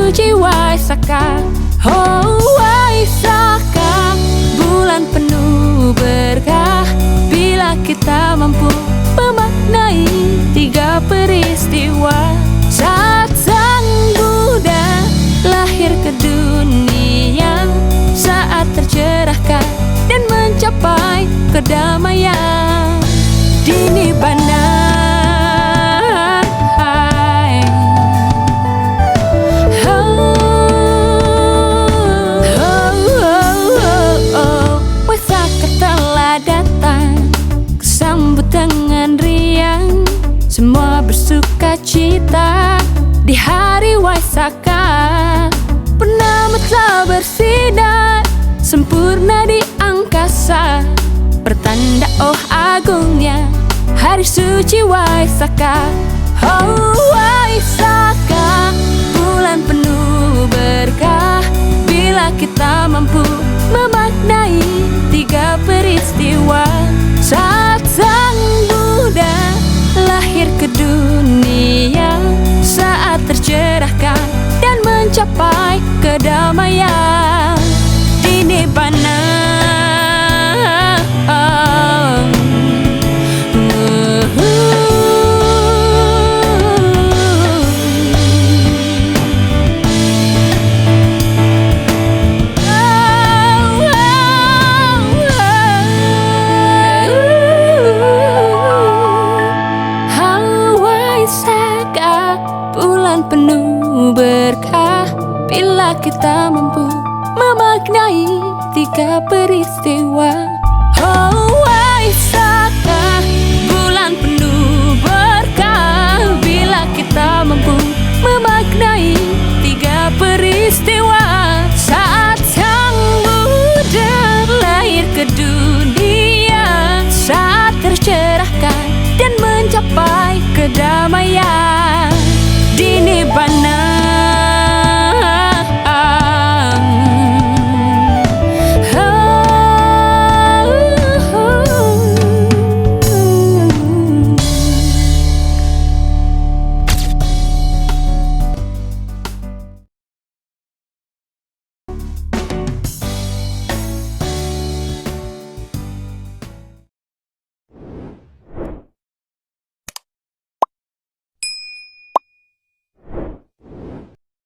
suci Waisaka. Oh Waisaka, bulan penuh berkah. Bila kita mampu memaknai tiga peristiwa. Saat Sang Buddha lahir ke dunia, saat tercerahkan dan mencapai kedamaian di Nibbana. Waisaka telah datang, sambut dengan riang, semua bersuka cita di hari Waisaka. Purnama telah bersinar sempurna di angkasa, pertanda oh agungnya hari suci Waisaka. Oh Waisaka, bulan penuh berkah. Bila kita mampu memaknai tiga peristiwa. Saat Sang Buddha lahir ke dunia, saat tercerahkan dan mencapai kedamaian di Nibbana. Bulan penuh berkah. Bila kita mampu memaknai tiga peristiwa. Oh